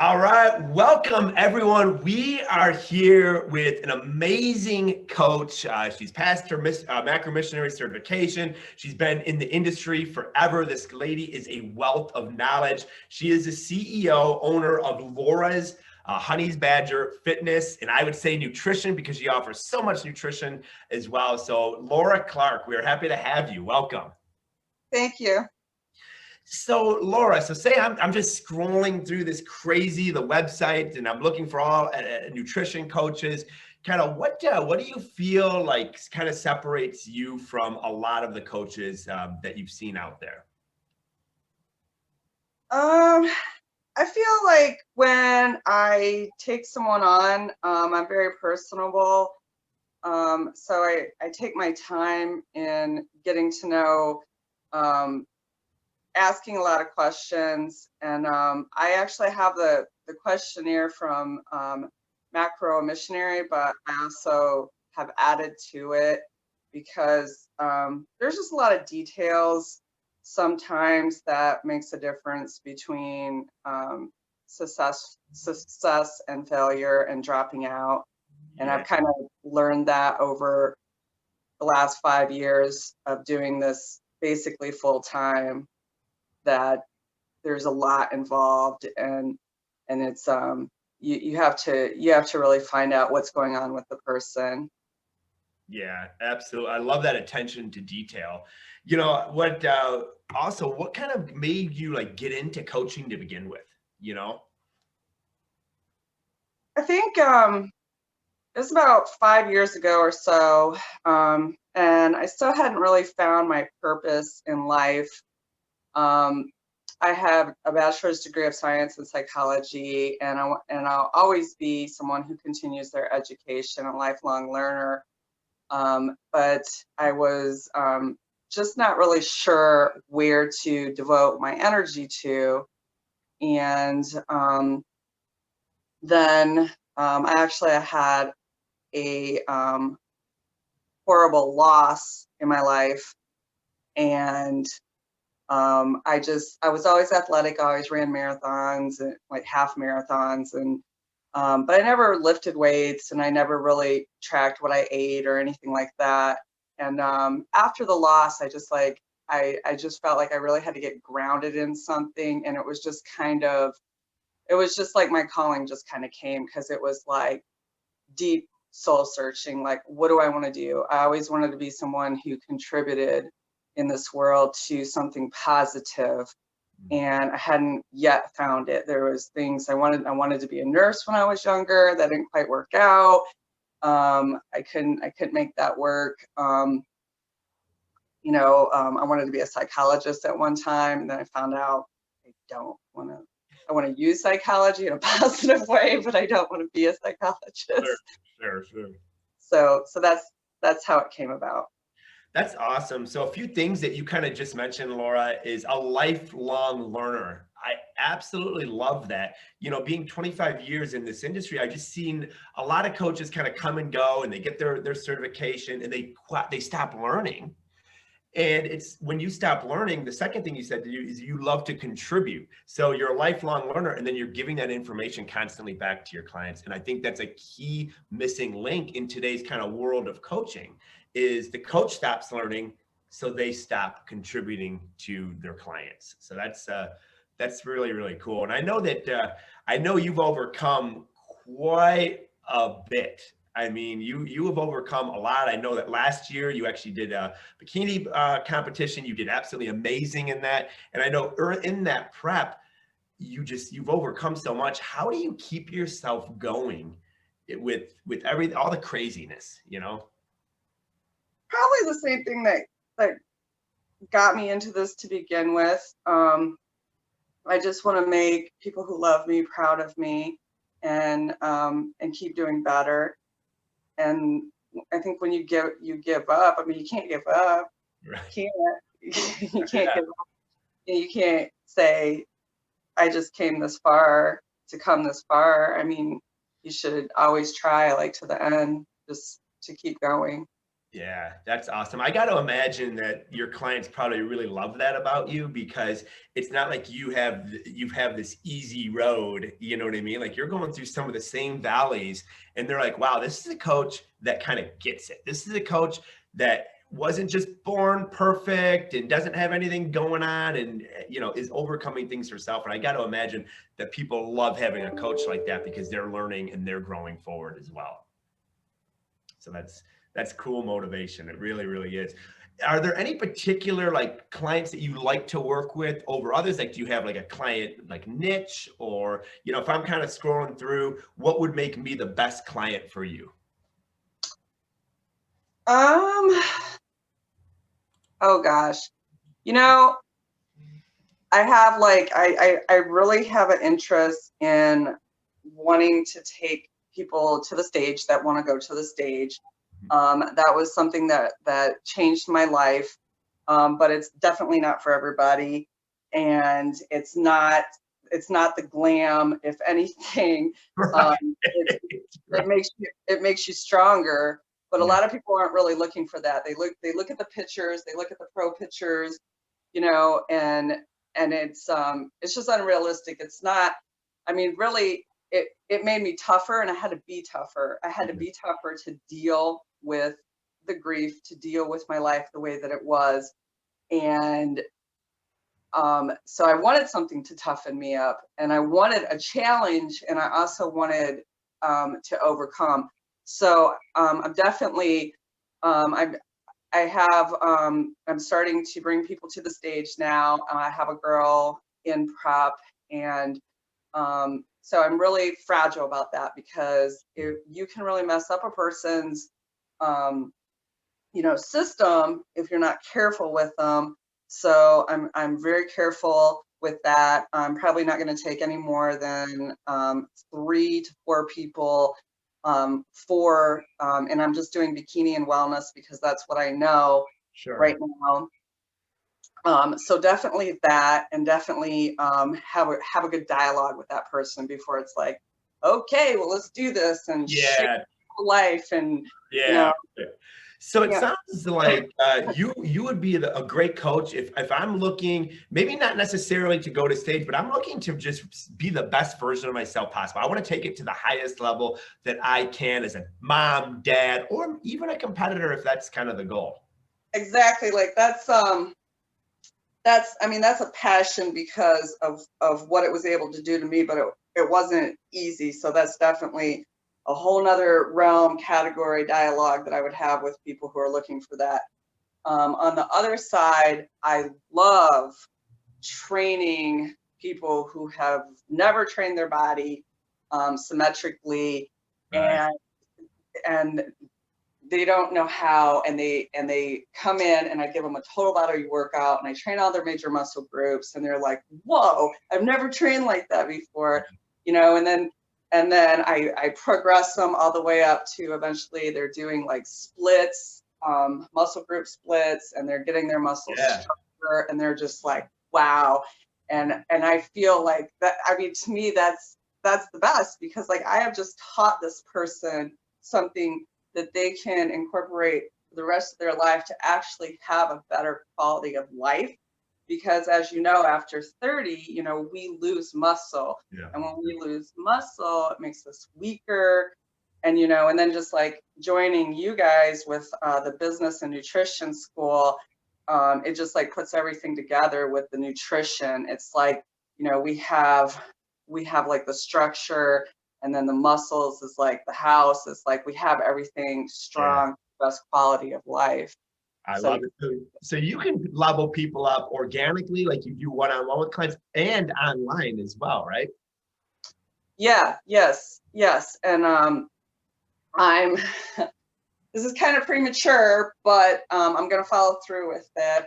All right, welcome everyone. We are here with an amazing coach. She's passed her macro missionary certification. She's been in the industry forever. This lady is a wealth of knowledge. She is the CEO, owner of Laura's Honey's Badger Fitness, and I would say nutrition because she offers so much nutrition as well. So Laura Clark, we are happy to have you. Welcome. Thank you. So Laura, say I'm just scrolling through the website, and I'm looking for all nutrition coaches. Kind of what do you feel like kind of separates you from a lot of the coaches that you've seen out there? I feel like when I take someone on, I'm very personable. So I take my time in getting to know, asking a lot of questions, and I actually have the questionnaire from Macro Missionary, but I also have added to it because there's just a lot of details sometimes that makes a difference between success and failure and dropping out. And I've kind of learned that over the last 5 years of doing this basically full time, that there's a lot involved, and it's you have to really find out what's going on with the person. Yeah, absolutely. I love that attention to detail. You know what? Also, what kind of made you like get into coaching to begin with? You know. I think it was about 5 years ago or so, and I still hadn't really found my purpose in life. I have a bachelor's degree of science and psychology, and I'll always be someone who continues their education, a lifelong learner. But I was just not really sure where to devote my energy to. And then I had a horrible loss in my life, and I was always athletic. I always ran marathons, and like half marathons, and but I never lifted weights, and I never really tracked what I ate or anything like that. And after the loss, I just felt like I really had to get grounded in something, and it was just like my calling just kind of came, because it was like deep soul searching. Like, what do I want to do? I always wanted to be someone who contributed in this world to something positive, and I hadn't yet found it. There was things I wanted to be a nurse when I was younger. That didn't quite work out. I couldn't make that work. I wanted to be a psychologist at one time, and then I found out I want to use psychology in a positive way, but I don't want to be a psychologist. Sure. So that's how it came about. That's awesome. So a few things that you kind of just mentioned, Laura, is a lifelong learner. I absolutely love that. You know, being 25 years in this industry, I've just seen a lot of coaches kind of come and go, and they get their certification, and they stop learning. And it's when you stop learning, the second thing you said to you is you love to contribute. So you're a lifelong learner, and then you're giving that information constantly back to your clients. And I think that's a key missing link in today's kind of world of coaching, is the coach stops learning, so they stop contributing to their clients. So that's really, really cool. And I know that I know you've overcome quite a bit. I mean, you have overcome a lot. I know that last year you actually did a bikini competition. You did absolutely amazing in that. And I know in that prep, you've overcome so much. How do you keep yourself going with all the craziness, you know? Probably the same thing that got me into this to begin with. I just want to make people who love me proud of me, and keep doing better. And I think when you give up, I mean, you can't give up. Right. You can't give up. You can't say, I just came this far to come this far. I mean, you should always try, like, to the end, just to keep going. Yeah, that's awesome. I got to imagine that your clients probably really love that about you, because it's not like you have this easy road, you know what I mean? Like, you're going through some of the same valleys, and they're like, "Wow, this is a coach that kind of gets it. This is a coach that wasn't just born perfect and doesn't have anything going on, and is overcoming things herself." And I got to imagine that people love having a coach like that, because they're learning and they're growing forward as well. So that's cool motivation. It really, really is. Are there any particular like clients that you like to work with over others? Like, do you have like a client like niche, or if I'm kind of scrolling through, what would make me the best client for you? Um, oh gosh, you know, I have like I really have an interest in wanting to take people to the stage that want to go to the stage. That was something that changed my life, but it's definitely not for everybody, and it's not the glam. If anything, Right. um, it, it makes you stronger. But a Yeah. lot of people aren't really looking for that. They look at the pictures, they look at the pro pictures, and it's just unrealistic. It's not. I mean, really, it made me tougher, and I had to be tougher. I had to be tougher to deal with the grief, to deal with my life the way that it was. And so I wanted something to toughen me up, and I wanted a challenge, and I also wanted to overcome. So I'm definitely, I'm I have I'm starting to bring people to the stage now. I have a girl in prep, and so I'm really fragile about that, because you can really mess up a person's um, system if you're not careful with them. So I'm very careful with that. I'm probably not going to take any more than 3 to 4 people and I'm just doing bikini and wellness because that's what I know Sure. right now. So definitely that, and definitely have a good dialogue with that person before it's like, okay, well, let's do this and share Yeah. life, and you Yeah. know, So it yeah, sounds like you would be a great coach if I'm looking, maybe not necessarily to go to stage, but I'm looking to just be the best version of myself possible. I want to take it to the highest level that I can as a mom, dad, or even a competitor, if that's kind of the goal. exactly. Like that's I mean, that's a passion because of what it was able to do to me, but it wasn't easy. So that's definitely a whole nother realm, category, dialogue that I would have with people who are looking for that. On the other side, I love training people who have never trained their body symmetrically, Right. and and they don't know how, and they come in, and I give them a total body workout, and I train all their major muscle groups, and they're like, whoa, I've never trained like that before, and then I progress them all the way up to eventually they're doing like splits, muscle group splits, and they're getting their muscles Yeah. stronger, and they're just like, wow. And I feel like that, I mean, to me, that's the best, because like I have just taught this person something that they can incorporate for the rest of their life to actually have a better quality of life. Because as you know, after 30, we lose muscle. Yeah. And when we lose muscle, it makes us weaker. And then just like joining you guys with the business and nutrition school, it just like puts everything together with the nutrition. It's like, we have like the structure, and then the muscles is like the house. It's like we have everything Yeah. strong, best quality of life. I So love it. So you can level people up organically, like you do one-on-one with clients, and online as well, right? yeah, yes. And I'm this is kind of premature, but I'm gonna follow through with it.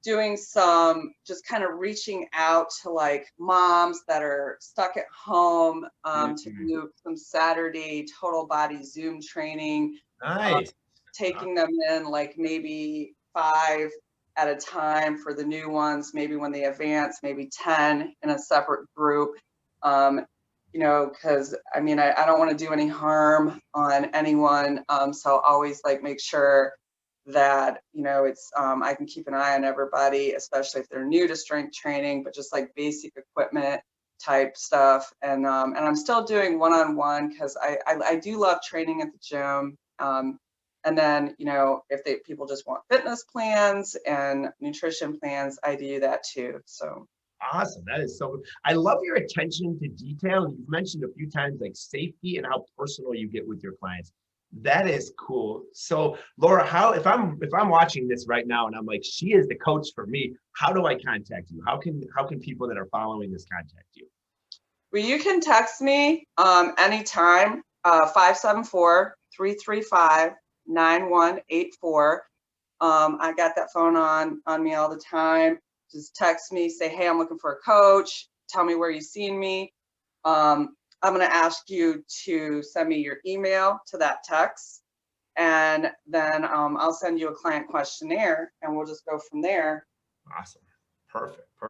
Doing some, just kind of reaching out to like moms that are stuck at home, to Mhm. do some Saturday total body Zoom training, um, Nice. taking them in like maybe 5 at a time for the new ones, maybe when they advance, maybe 10 in a separate group. Um, you know, because I mean, I don't want to do any harm on anyone. So I'll always like make sure that, you know, it's, I can keep an eye on everybody, especially if they're new to strength training, but just like basic equipment type stuff. And I'm still doing one-on-one because I do love training at the gym. And then, you know, if people just want fitness plans and nutrition plans, I do that too. So. Awesome. That is so good. I love your attention to detail. You've mentioned a few times like safety and how personal you get with your clients. That is cool. So Laura, how if I'm watching this right now and I'm like, she is the coach for me, how do I contact you? How can people that are following this contact you? Well, you can text me anytime, 574-335-9184. I got that phone on me all the time. Just text me, say, hey, I'm looking for a coach. Tell me where you've seen me. I'm going to ask you to send me your email to that text. And then I'll send you a client questionnaire and we'll just go from there. Awesome. Perfect.